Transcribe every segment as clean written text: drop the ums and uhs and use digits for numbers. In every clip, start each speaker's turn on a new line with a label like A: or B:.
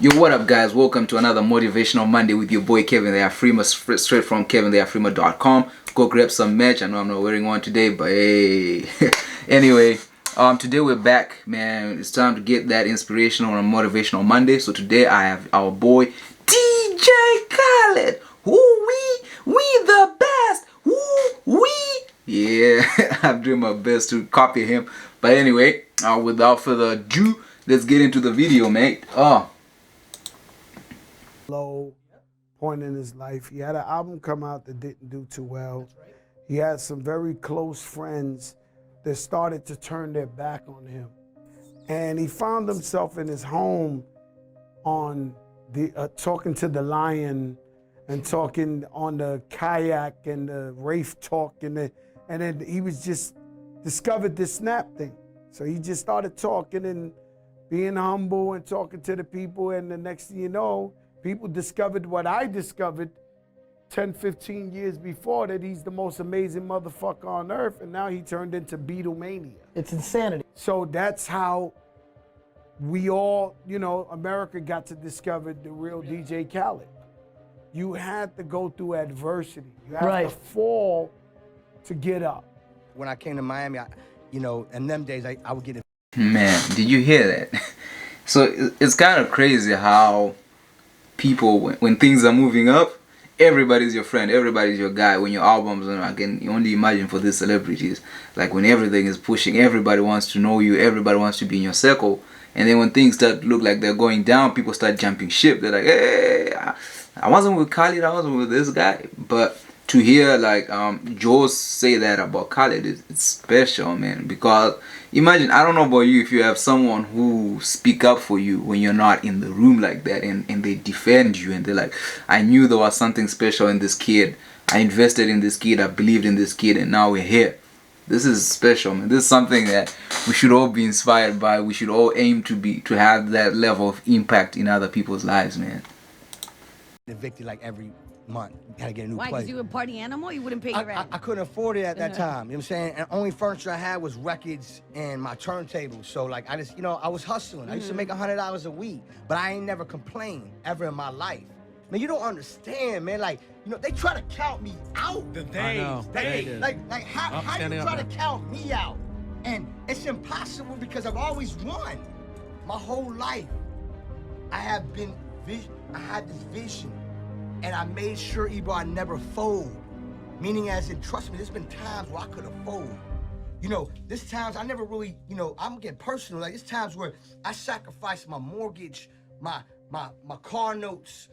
A: Yo, what up, guys? Welcome to another Motivational Monday with your boy Kevin the Afrima, straight from kevintheafrima.com. Go grab some merch. I know I'm not wearing one today, but hey. Anyway, today we're back, man. It's time to get that inspirational and motivational Monday. So today I have our boy DJ Khaled. We the best. We. Yeah, I'm doing my best to copy him. But anyway, without further ado, let's get into the video, mate.
B: Low point in his life. He had an album come out that didn't do too well. He had some very close friends that started to turn their back on him. And he found himself in his home on the talking to the lion and talking on the kayak and the Rafe talk and then he was just discovered this snap thing. So he just started talking and being humble and talking to the people, and the next thing you know, people discovered what I discovered 10, 15 years before, that he's the most amazing motherfucker on earth, and now he turned into Beatlemania.
C: It's insanity.
B: So that's how we all, America got to discover the real DJ Khaled. You had to go through adversity. You had to fall to get up.
D: When I came to Miami, in them days, I would get it.
A: Man, did you hear that? So it's kind of crazy how people, when things are moving up, everybody's your friend, everybody's your guy. When your albums, I can only imagine for these celebrities, like when everything is pushing, everybody wants to know you, everybody wants to be in your circle. And then when things start to look like they're going down, people start jumping ship. They're like, hey, I wasn't with Khaled, I wasn't with this guy. But to hear like Joe say that about Khaled, it's special, man. Because imagine, I don't know about you, if you have someone who speak up for you when you're not in the room like that, and they defend you, and they're like, I knew there was something special in this kid, I invested in this kid, I believed in this kid, and now we're here. This is special, man. This is something that we should all be inspired by. We should all aim to have that level of impact in other people's lives, man.
D: Evicted like every month. You gotta get a new
E: Why?
D: place.
E: Because you a party animal? You wouldn't pay your rent.
D: I couldn't afford it at that time. You know what I'm saying? And only furniture I had was records and my turntables. So like I just, I was hustling. I used to make $100 a week, but I ain't never complained ever in my life. Man, you don't understand, man. Like, they try to count me out. Like how do you try to count me out? And it's impossible because I've always won. My whole life, I had this vision. And I made sure, Ebro, I never fold. Meaning as in, trust me, there's been times where I could have folded. There's times I never really, I'm getting personal. Like, there's times where I sacrificed my mortgage, my car notes,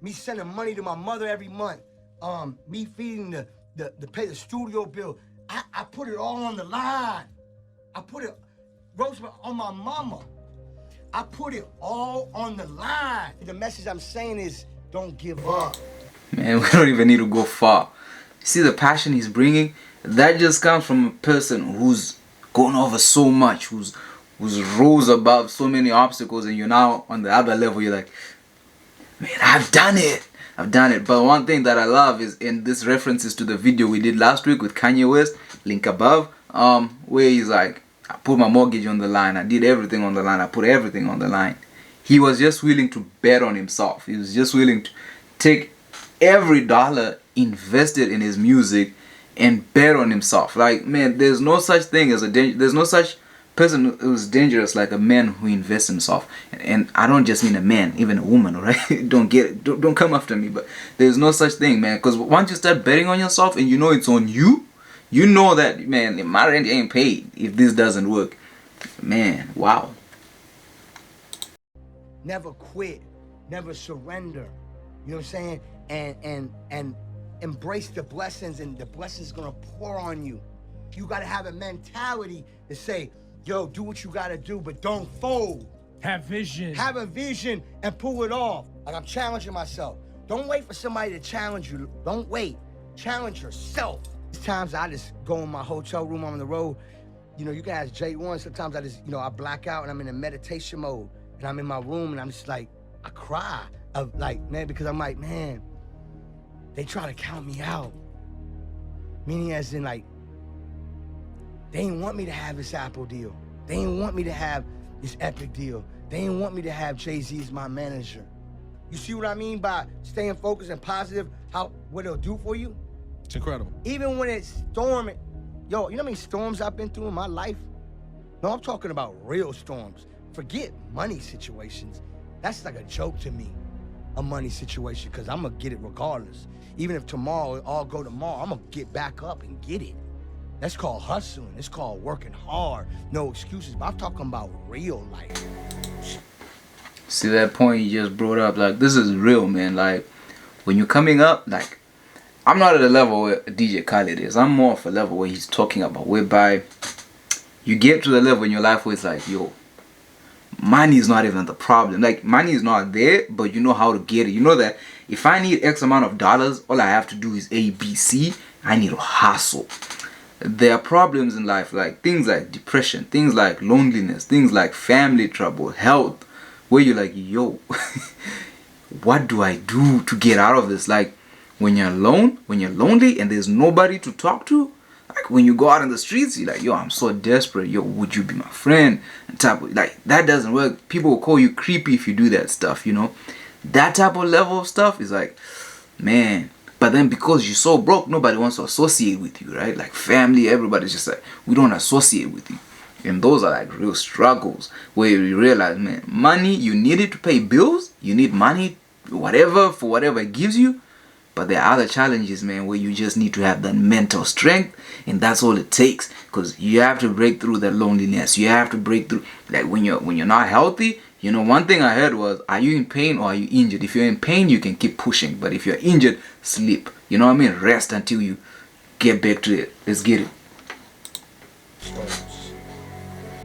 D: me sending money to my mother every month, me feeding the pay the studio bill. I put it all on the line. I put it, Rosemary, on my mama. I put it all on the line. The message I'm saying is, don't give up.
A: Man, we don't even need to go far. See the passion he's bringing? That just comes from a person who's gone over so much, who's rose above so many obstacles, and you're now on the other level. You're like, man, I've done it. But one thing that I love is, in this references to the video we did last week with Kanye West, link above, where he's like, I put my mortgage on the line, I did everything on the line, I put everything on the line. He was just willing to bet on himself. He was just willing to take every dollar invested in his music and bet on himself. Like, man, there's no such thing as there's no such person who's dangerous like a man who invests in himself. And I don't just mean a man, even a woman, right? Don't come after me, but there's no such thing, man. Because once you start betting on yourself and you know it's on you, you know that, man, my rent ain't paid if this doesn't work. Man, wow.
D: Never quit, never surrender. You know what I'm saying? And embrace the blessings, and the blessings gonna pour on you. You gotta have a mentality to say, yo, do what you gotta do, but don't fold.
F: Have vision.
D: Have a vision and pull it off. Like, I'm challenging myself. Don't wait for somebody to challenge you. Don't wait. Challenge yourself. There's times I just go in my hotel room, I'm on the road. You can ask J1, sometimes I just, I black out and I'm in a meditation mode. And I'm in my room and I'm just like, I cry. Because I'm like, man, they try to count me out. Meaning as in, like, they didn't want me to have this Apple deal. They didn't want me to have this epic deal. They didn't want me to have Jay-Z as my manager. You see what I mean by staying focused and positive, what it'll do for you?
C: It's incredible.
D: Even when it's storming, yo, you know how many storms I've been through in my life? No, I'm talking about real storms. Forget money situations. That's like a joke to me, a money situation, because I'm gonna get it regardless. Even if tomorrow, it all go tomorrow, I'm gonna get back up and get it. That's called hustling. It's called working hard. No excuses, but I'm talking about real life.
A: See that point you just brought up? Like, this is real, man. Like, when you're coming up, like, I'm not at the level where DJ Khaled is. I'm more of a level where he's talking about, whereby you get to the level in your life where it's like, yo, money is not even the problem. Like, money is not there, but you know how to get it. You know that if I need X amount of dollars, all I have to do is A, B, C. I need to hustle. There are problems in life, like things like depression, things like loneliness, things like family trouble, health, where you're like, yo, what do I do to get out of this? Like, when you're alone, when you're lonely and there's nobody to talk to, like when you go out in the streets, you're like, yo, I'm so desperate. Yo, would you be my friend? And type of, like, that doesn't work. People will call you creepy if you do that stuff, you know? That type of level of stuff is like, man. But then because you're so broke, nobody wants to associate with you, right? Like family, everybody's just like, we don't associate with you. And those are like real struggles where you realize, man, money, you need it to pay bills. You need money, whatever, for whatever it gives you. But there are other challenges, man, where you just need to have that mental strength. And that's all it takes. Because you have to break through that loneliness. You have to break through, like when you're not healthy. You know, one thing I heard was, are you in pain or are you injured? If you're in pain, you can keep pushing. But if you're injured, sleep. You know what I mean? Rest until you get back to it. Let's get it.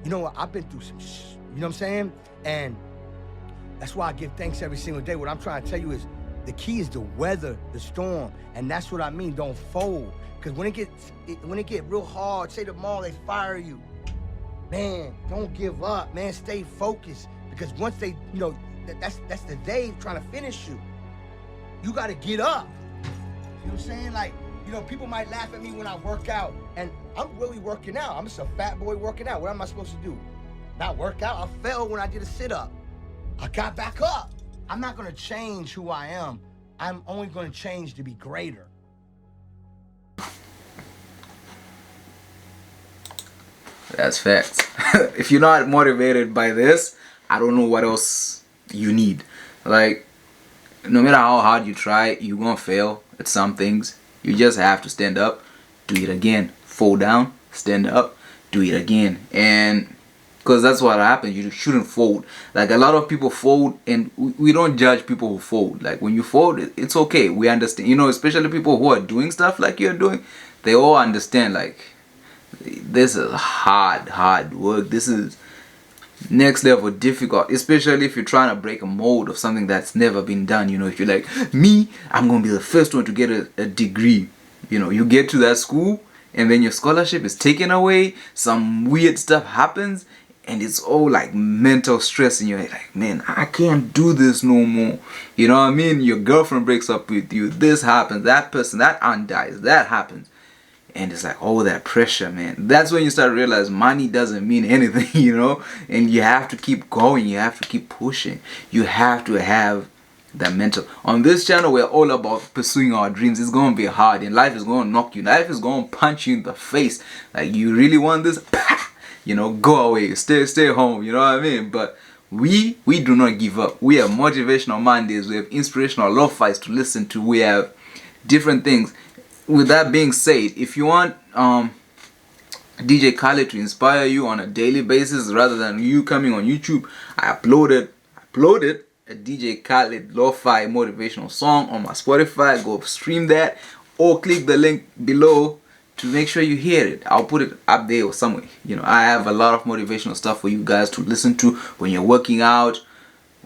D: You know what? I've been through some you know what I'm saying? And that's why I give thanks every single day. What I'm trying to tell you is the key is to weather the storm. And that's what I mean. Don't fold. Because when it get real hard, say tomorrow they fire you. Man, don't give up, man. Stay focused. Because once they, you know, that's the day trying to finish you. You got to get up. You know what I'm saying? Like, you know, people might laugh at me when I work out. And I'm really working out. I'm just a fat boy working out. What am I supposed to do? Not work out? I fell when I did a sit-up. I got back up. I'm not going to change who I am. I'm only going to change to be greater.
A: That's facts. If you're not motivated by this, I don't know what else you need. Like, no matter how hard you try, you're gonna fail at some things. You just have to stand up, do it again. Fall down, stand up, do it again. And because that's what happens, you shouldn't fold. Like, a lot of people fold, and we don't judge people who fold. Like, when you fold, it's okay. We understand. You know, especially people who are doing stuff like you're doing, they all understand, like, this is hard work. This is next level difficult, especially if you're trying to break a mold of something that's never been done. You know, if you're like me, I'm gonna be the first one to get a degree. You know, you get to that school and then your scholarship is taken away, some weird stuff happens, and it's all like mental stress in your head. Like, man, I can't do this no more. You know what I mean? Your girlfriend breaks up with you, this happens, that person, that aunt dies, that happens. And it's like, oh, that pressure, man. That's when you start to realize money doesn't mean anything, you know? And you have to keep going. You have to keep pushing. You have to have that mental. On this channel, we're all about pursuing our dreams. It's going to be hard. And life is going to knock you. Life is going to punch you in the face. Like, you really want this? You know, go away. Stay home. You know what I mean? But we do not give up. We have motivational Mondays. We have inspirational love fights to listen to. We have different things. With that being said, if you want DJ Khaled to inspire you on a daily basis rather than you coming on YouTube, I uploaded a DJ Khaled lo-fi motivational song on my Spotify. Go stream that or click the link below to make sure you hear it. I'll put it up there or somewhere. You know, I have a lot of motivational stuff for you guys to listen to when you're working out,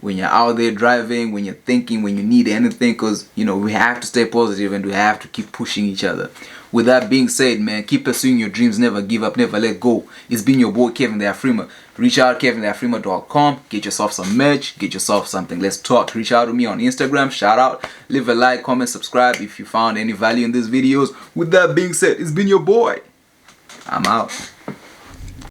A: when you're out there driving, when you're thinking, when you need anything, because, you know, we have to stay positive and we have to keep pushing each other. With that being said, man, keep pursuing your dreams, never give up, never let go. It's been your boy, Kevin the Afrima. Reach out, kevintheafrima.com, get yourself some merch, get yourself something. Let's talk. Reach out to me on Instagram, shout out, leave a like, comment, subscribe if you found any value in these videos. With that being said, it's been your boy. I'm out.